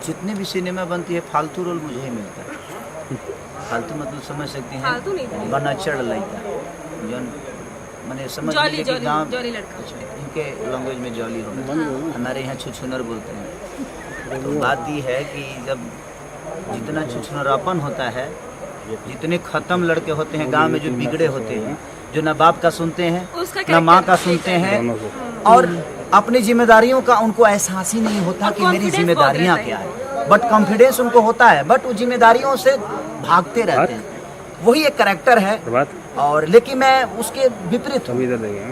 जितने भी सिनेमा बनती है फालतू रोल मुझे ही मिलता है। फालतू मतलब समझ सकती फालतू हैं, नहीं था। बनचड़ लड़का जौन मैंने समझ जॉली लीजिए कि जॉली गाँव जॉली लड़का। इनके लैंग्वेज में जॉली हो गया, हमारे यहाँ छुछुनर बोलते हैं। तो बात ये है कि जब जितना छुछुनरापन होता है, जितने ख़त्म लड़के होते हैं गांव में, जो बिगड़े होते हैं, जो ना बाप का सुनते हैं उसका ना माँ का character सुनते हैं, और अपनी जिम्मेदारियों का उनको एहसास ही नहीं होता और कि मेरी confidence जिम्मेदारियाँ बहुत क्या रहता है। बट कॉन्फिडेंस उनको होता है, बट वो जिम्मेदारियों से भागते रहते हैं। वही एक करेक्टर है। और लेकिन मैं उसके विपरीत हूँ।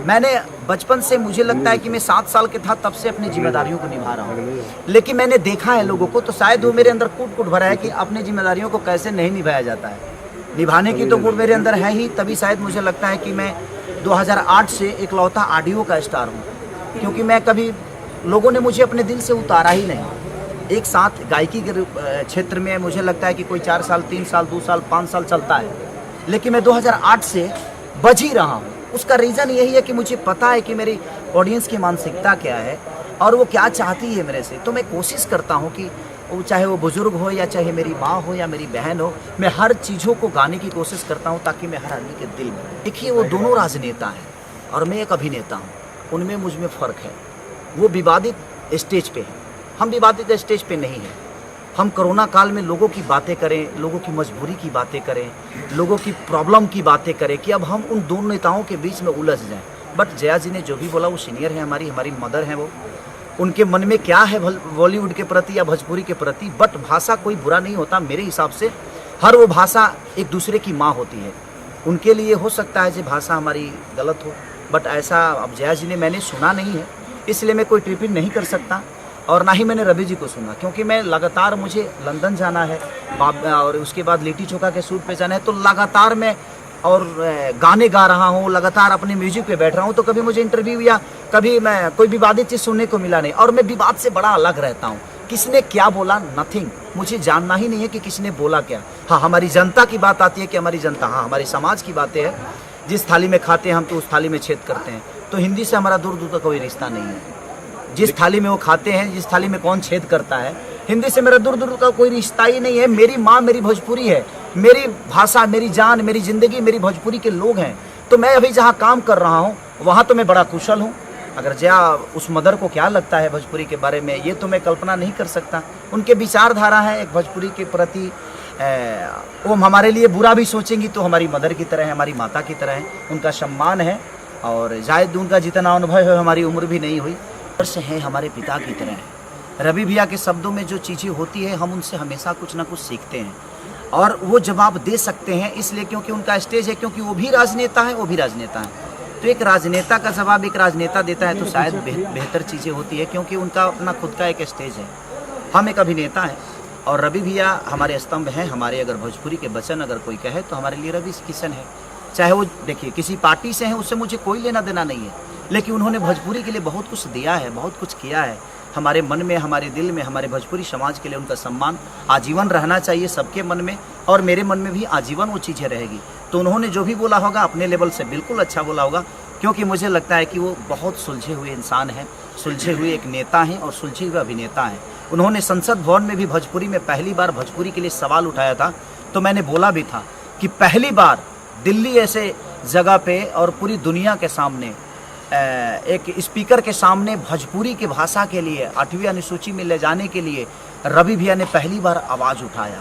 मैंने बचपन से, मुझे लगता है कि मैं 7 साल के था तब से अपनी जिम्मेदारियों को निभा रहा हूँ। लेकिन मैंने देखा है लोगों को, तो शायद वो मेरे अंदर कूट कूट भरा है कि अपनी जिम्मेदारियों को कैसे नहीं निभाया जाता है। निभाने की तो गुण मेरे अंदर है ही, तभी शायद मुझे लगता है कि मैं 2008 से इकलौता ऑडियो का स्टार हूँ। क्योंकि मैं कभी, लोगों ने मुझे अपने दिल से उतारा ही नहीं। एक साथ गायकी के क्षेत्र में मुझे लगता है कि कोई 4 साल, 3 साल, 2 साल, 5 साल चलता है, लेकिन मैं 2008 से बज ही रहा हूँ। उसका रीज़न यही है कि मुझे पता है कि मेरी ऑडियंस की मानसिकता क्या है और वो क्या चाहती है मेरे से। तो मैं कोशिश करता हूँ कि चाहे वो बुजुर्ग हो या चाहे मेरी माँ हो या मेरी बहन हो, मैं हर चीज़ों को गाने की कोशिश करता हूँ ताकि मैं हर आदमी के दिल में। देखिए, वो दोनों राजनेता हैं और मैं एक अभिनेता हूँ, उनमें मुझ में फ़र्क है। वो विवादित स्टेज पे है, हम विवादित स्टेज पे नहीं हैं। हम कोरोना काल में लोगों की बातें करें, लोगों की मजबूरी की बातें करें, लोगों की प्रॉब्लम की बातें करें कि अब हम उन दोनों नेताओं के बीच में उलझ जाएं। बट जया जी ने जो भी बोला, वो सीनियर है, हमारी मदर हैं। वो उनके मन में क्या है बॉलीवुड के प्रति या भोजपुरी के प्रति। बट भाषा कोई बुरा नहीं होता मेरे हिसाब से। हर वो भाषा एक दूसरे की माँ होती है। उनके लिए हो सकता है कि भाषा हमारी गलत हो, बट ऐसा अब जया जी ने मैंने सुना नहीं है, इसलिए मैं कोई टिप्पणी नहीं कर सकता। और ना ही मैंने रवि जी को सुना, क्योंकि मैं लगातार, मुझे लंदन जाना है और उसके बाद लिट्टी चोखा के शूट पे जाना है, तो लगातार मैं और गाने गा रहा हूँ, लगातार अपने म्यूजिक पे बैठ रहा हूँ। तो कभी मुझे इंटरव्यू या कभी मैं कोई विवादित चीज़ सुनने को मिला नहीं। और मैं विवाद से बड़ा अलग रहता हूँ। किसने क्या बोला, नथिंग, मुझे जानना ही नहीं है कि किसने बोला क्या। हाँ, हमारी जनता की बात आती है कि हमारी जनता, हाँ, हमारे समाज की बातें हैं। जिस थाली में खाते हैं हम, तो उस थाली में छेद करते हैं। तो हिंदी से हमारा दूर दूर तक कोई रिश्ता नहीं है। जिस थाली में वो खाते हैं, जिस थाली में कौन छेद करता है, हिंदी से मेरा दूर दूर का कोई रिश्ता ही नहीं है। मेरी माँ मेरी भोजपुरी है, मेरी भाषा, मेरी जान, मेरी ज़िंदगी मेरी भोजपुरी के लोग हैं। तो मैं अभी जहाँ काम कर रहा हूँ वहाँ तो मैं बड़ा कुशल हूँ। अगर जया, उस मदर को क्या लगता है भोजपुरी के बारे में, ये तो मैं कल्पना नहीं कर सकता। उनके विचारधारा है एक भोजपुरी के प्रति, वो हमारे लिए बुरा भी सोचेंगी तो हमारी मदर की तरह है, हमारी माता की तरह है। उनका सम्मान है और शायद उनका जितना अनुभव है, हमारी उम्र भी नहीं हुई, से है, हमारे पिता की तरह है। रवि भैया के शब्दों में जो चीज़ें होती है, हम उनसे हमेशा कुछ ना कुछ सीखते हैं और वो जवाब दे सकते हैं, इसलिए क्योंकि उनका स्टेज है, क्योंकि वो भी राजनेता है, वो भी राजनेता है। तो एक राजनेता का जवाब एक राजनेता देता है तो शायद बेहतर चीज़ें होती है, क्योंकि उनका अपना खुद का एक स्टेज है। हम एक अभिनेता हैं और रवि भैया हमारे स्तंभ हैं। हमारे अगर भोजपुरी के वचन अगर कोई कहे तो हमारे लिए रवि किशन है। चाहे वो, देखिए, किसी पार्टी से हैं, उससे मुझे कोई लेना देना नहीं है, लेकिन उन्होंने भोजपुरी के लिए बहुत कुछ दिया है, बहुत कुछ किया है। हमारे मन में, हमारे दिल में, हमारे भोजपुरी समाज के लिए उनका सम्मान आजीवन रहना चाहिए सबके मन में, और मेरे मन में भी आजीवन वो चीज़ें रहेगी। तो उन्होंने जो भी बोला होगा अपने लेवल से बिल्कुल अच्छा बोला होगा, क्योंकि मुझे लगता है कि वो बहुत सुलझे हुए इंसान हैं, सुलझे हुए एक नेता हैं और सुलझे हुए अभिनेता हैं। उन्होंने संसद भवन में भी भोजपुरी में पहली बार भोजपुरी के लिए सवाल उठाया था, तो मैंने बोला भी था कि पहली बार दिल्ली ऐसे जगह पे और पूरी दुनिया के सामने एक स्पीकर के सामने भोजपुरी की भाषा के लिए 8वीं अनुसूची में ले जाने के लिए रवि भैया ने पहली बार आवाज़ उठाया।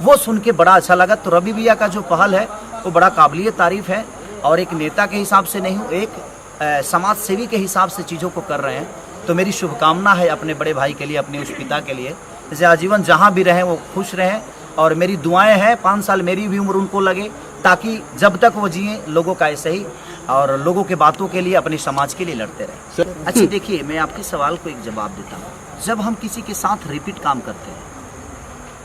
वो सुन के बड़ा अच्छा लगा। तो रवि भैया का जो पहल है वो बड़ा काबिलियत तारीफ़ है, और एक नेता के हिसाब से नहीं हूँ, एक समाज सेवी के हिसाब से चीज़ों को कर रहे हैं। तो मेरी शुभकामना है अपने बड़े भाई के लिए, अपने उस पिता के लिए, जैसे आजीवन जहाँ भी रहें वो खुश रहें। और मेरी दुआएं हैं 5 साल मेरी भी उम्र उनको लगे, ताकि जब तक वो जिए लोगों का ऐसे ही और लोगों के बातों के लिए, अपने समाज के लिए लड़ते रहे। अच्छा, देखिए, मैं आपके सवाल को एक जवाब देता हूँ। जब हम किसी के साथ रिपीट काम करते हैं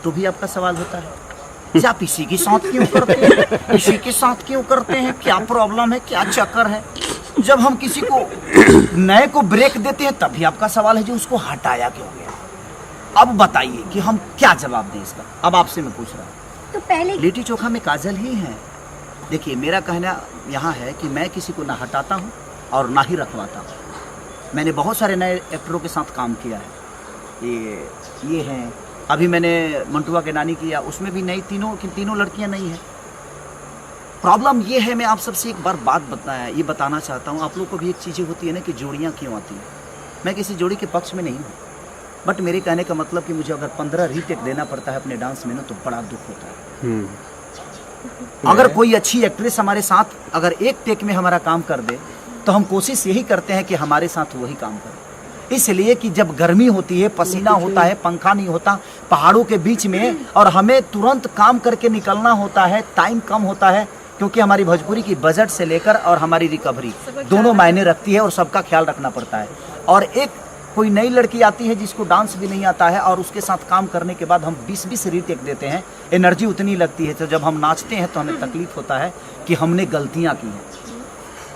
तो भी आपका सवाल होता है, आप इसी के साथ क्यों करते हैं, इसी के साथ क्यों करते हैं, क्या प्रॉब्लम है, क्या चक्कर है। जब हम किसी को नए को ब्रेक देते हैं तब भी आपका सवाल है जो उसको हटाया क्यों गया। अब बताइए कि हम क्या जवाब दें इसका। अब आपसे मैं पूछ रहा हूँ, तो पहले लिट्टी चोखा में काजल ही है। देखिए, मेरा कहना यहाँ है कि मैं किसी को ना हटाता हूँ और ना ही रखवाता हूँ। मैंने बहुत सारे नए एक्टरों के साथ काम किया है। ये हैं अभी मैंने मंटुआ के नानी किया, उसमें भी नई तीनों लड़कियां नई हैं। प्रॉब्लम ये है, मैं आप सबसे एक बार बात ये बताना चाहता हूँ, आप लोग को भी एक चीज़ें होती है ना कि जोड़ियाँ क्यों आती हैं। मैं किसी जोड़ी के पक्ष में नहीं हूँ, बट मेरे कहने का मतलब कि मुझे अगर 15 रीटेक देना पड़ता है अपने डांस में ना, तो बड़ा दुख होता है। अगर कोई अच्छी एक्ट्रेस हमारे साथ अगर एक टेक में हमारा काम कर दे, तो हम कोशिश यही करते हैं कि हमारे साथ वही काम करे। इसलिए कि जब गर्मी होती है, पसीना होता है, पंखा नहीं होता पहाड़ों के बीच में, और हमें तुरंत काम करके निकलना होता है, टाइम कम होता है, क्योंकि हमारी भोजपुरी की बजट से लेकर और हमारी रिकवरी दोनों मायने रखती है और सबका ख्याल रखना पड़ता है। और एक कोई नई लड़की आती है जिसको डांस भी नहीं आता है, और उसके साथ काम करने के बाद हम 20-20 रीटेक देते हैं, एनर्जी उतनी लगती है, तो जब हम नाचते हैं तो हमें तकलीफ होता है कि हमने गलतियां की हैं।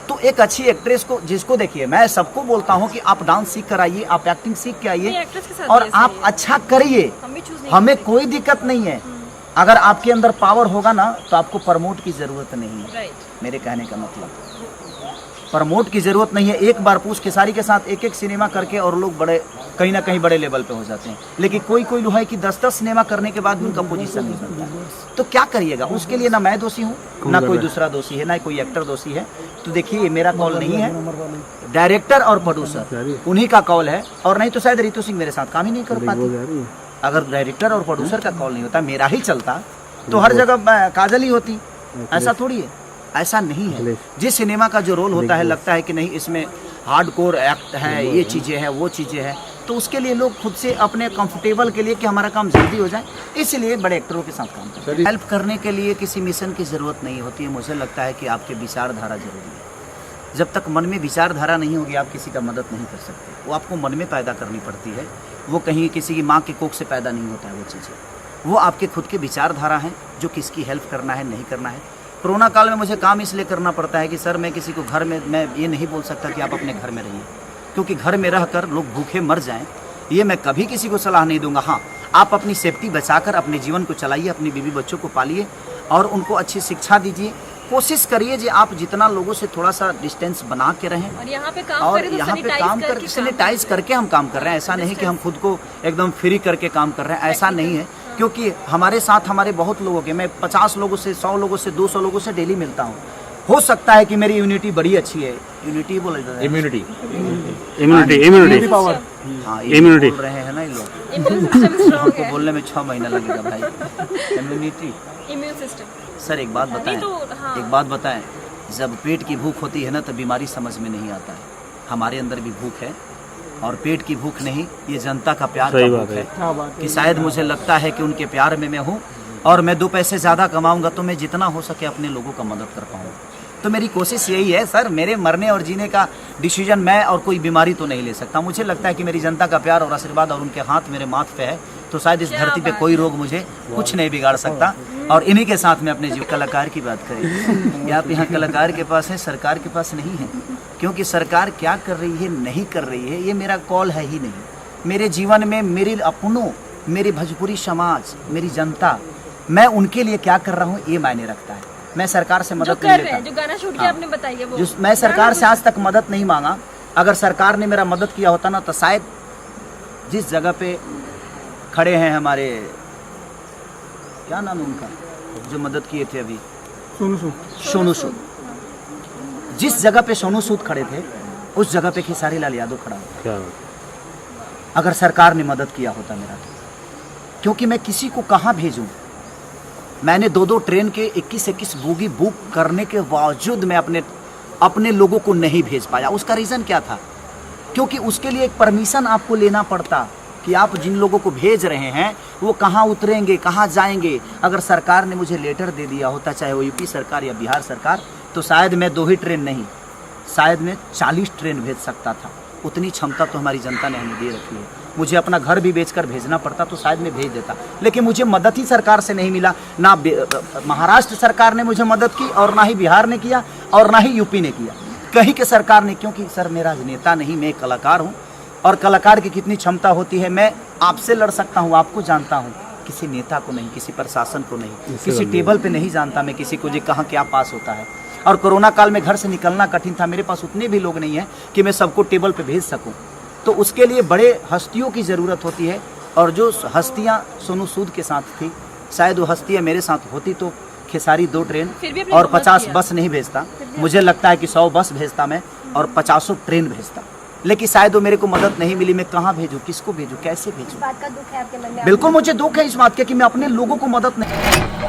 तो एक अच्छी एक्ट्रेस को, जिसको देखिए, मैं सबको बोलता हूं कि आप डांस सीख कर आइए, आप एक्टिंग सीख के आइए और आप अच्छा करिए, हमें कोई दिक्कत नहीं है। अगर आपके अंदर पावर होगा ना, तो आपको प्रमोट की जरूरत नहीं है। मेरे कहने का मतलब प्रमोट की जरूरत नहीं है। एक बार पूछ खेसारी के साथ एक सिनेमा करके और लोग बड़े कहीं ना कहीं बड़े लेवल पे हो जाते हैं, लेकिन कोई जो है कि 10 सिनेमा करने के बाद भी उनका पोजीशन नहीं बनता है। तो क्या करिएगा, उसके लिए ना मैं दोषी हूँ, ना कोई दूसरा दोषी है, ना कोई एक्टर दोषी है। तो देखिए, मेरा कॉल नहीं है, डायरेक्टर और प्रोड्यूसर उन्हीं का कॉल है, और नहीं तो शायद रितु सिंह मेरे साथ काम ही नहीं कर पाती। अगर डायरेक्टर और प्रोड्यूसर का कॉल नहीं होता, मेरा ही चलता, तो हर जगह काजल ही होती। ऐसा थोड़ी है, ऐसा नहीं है। जिस सिनेमा का जो रोल होता है, लगता है कि नहीं इसमें हार्डकोर एक्ट है, ये चीज़ें हैं, वो चीज़ें हैं, तो उसके लिए लोग खुद से अपने कंफर्टेबल के लिए कि हमारा काम जल्दी हो जाए, इसलिए बड़े एक्टरों के साथ काम करते हैं। हेल्प करने के लिए किसी मिशन की ज़रूरत नहीं होती है। मुझे लगता है कि आपके विचारधारा जरूरी है। जब तक मन में विचारधारा नहीं होगी, आप किसी का मदद नहीं कर सकते। वो आपको मन में पैदा करनी पड़ती है, वो कहीं किसी की माँ के कोख से पैदा नहीं होता है। वो चीज़ें वो आपके खुद के विचारधारा हैं, जो किसकी हेल्प करना है, नहीं करना है। कोरोना काल में मुझे काम इसलिए करना पड़ता है कि सर, मैं किसी को घर में, मैं ये नहीं बोल सकता कि आप अपने घर में रहिए, क्योंकि घर में रहकर लोग भूखे मर जाएं, ये मैं कभी किसी को सलाह नहीं दूंगा। हाँ, आप अपनी सेफ्टी बचाकर अपने जीवन को चलाइए, अपनी बीवी बच्चों को पालिए और उनको अच्छी शिक्षा दीजिए। कोशिश करिए कि आप जितना लोगों से थोड़ा सा डिस्टेंस बना के रहें, और यहाँ पे काम करके सैनिटाइज करके हम काम कर रहे हैं। ऐसा नहीं कि हम खुद को एकदम फ्री करके काम कर रहे हैं, ऐसा नहीं है। क्योंकि हमारे साथ हमारे बहुत लोगों के, मैं 50 लोगों से, 100 लोगों से, 200 लोगों से डेली मिलता हूँ। हो सकता है कि मेरी इम्यूनिटी बड़ी अच्छी है, यूनिटी बोला जाता है, इम्यूनिटी पावर, हाँ इम्यूनिटी बोल रहे हैं ना ये लोग, हमको बोलने में 6 महीना लगेगा भाई। Immunity, immune system. सर एक बात बताएं, एक बात बताएं, जब पेट की भूख होती है ना, तो बीमारी समझ में नहीं आता है। हमारे अंदर भी भूख है, और पेट की भूख नहीं, ये जनता का प्यार का भूख है कि शायद मुझे लगता है कि उनके प्यार में मैं हूँ, और मैं 2 पैसे ज़्यादा कमाऊंगा तो मैं जितना हो सके अपने लोगों का मदद कर पाऊँ। तो मेरी कोशिश यही है सर, मेरे मरने और जीने का डिसीजन मैं और कोई बीमारी तो नहीं ले सकता। मुझे लगता है कि मेरी जनता का प्यार और आशीर्वाद और उनके हाथ मेरे माथ पे है, तो शायद इस धरती पे कोई रोग मुझे कुछ नहीं बिगाड़ सकता। और इन्हीं के साथ में अपने जीव कलाकार की बात करें, या आप यहाँ कलाकार के पास है, सरकार के पास नहीं है। क्योंकि सरकार क्या कर रही है, नहीं कर रही है, ये मेरा कॉल है ही नहीं। मेरे जीवन में मेरे अपनों, मेरी भोजपुरी समाज, मेरी जनता, मैं उनके लिए क्या कर रहा हूँ ये मायने रखता है। मैं सरकार से मदद नहीं लेता। जो गाना शूट किया आपने बताइए वो, मैं सरकार से आज तक मदद नहीं मांगा। अगर सरकार ने मेरा मदद किया होता ना, तो शायद जिस जगह पे खड़े हैं हमारे, क्या नाम उनका जो मदद किए थे अभी, सोनू सूद, जिस जगह पे सोनू सूद खड़े थे, उस जगह पे खेसारी लाल यादव खड़ा होता, अगर सरकार ने मदद किया होता मेरा। क्योंकि मैं किसी को कहाँ भेजूं, मैंने 2-2 ट्रेन के 21-21 बोगी बुक करने के बावजूद मैं अपने लोगों को नहीं भेज पाया। उसका रीज़न क्या था? क्योंकि उसके लिए एक परमिशन आपको लेना पड़ता कि आप जिन लोगों को भेज रहे हैं वो कहाँ उतरेंगे, कहाँ जाएंगे। अगर सरकार ने मुझे लेटर दे दिया होता, चाहे वो यूपी सरकार या बिहार सरकार, तो शायद मैं 2 ही ट्रेन नहीं, शायद मैं 40 ट्रेन भेज सकता था। उतनी क्षमता तो हमारी जनता ने हमें दे रखी है। मुझे अपना घर भी बेचकर भेजना पड़ता तो शायद मैं भेज देता, लेकिन मुझे मदद ही सरकार से नहीं मिला। ना महाराष्ट्र सरकार ने मुझे मदद की, और ना ही बिहार ने किया, और ना ही यूपी ने किया, कहीं के सरकार ने। क्योंकि सर मेरा नेता नहीं, मैं कलाकार हूँ, और कलाकार की कितनी क्षमता होती है, मैं आपसे लड़ सकता हूँ, आपको जानता हूँ, किसी नेता को नहीं, किसी प्रशासन को नहीं, किसी टेबल पे नहीं जानता मैं किसी को जी कहाँ क्या पास होता है। और कोरोना काल में घर से निकलना कठिन था, मेरे पास उतने भी लोग नहीं हैं कि मैं सबको टेबल पे भेज सकूं। तो उसके लिए बड़े हस्तियों की ज़रूरत होती है, और जो हस्तियां सोनू सूद के साथ थी, शायद वो हस्तियां मेरे साथ होती तो खेसारी 2 ट्रेन और 50 बस नहीं भेजता। मुझे लगता है कि 100 बस भेजता मैं और 50 ट्रेन भेजता, लेकिन शायद वो मेरे को मदद नहीं मिली। मैं कहाँ भेजूँ, किसको भेजूँ, कैसे भेजूँ? बात का दुख है आपके मन में? बिल्कुल मुझे दुख है इस बात का कि मैं अपने लोगों को मदद नहीं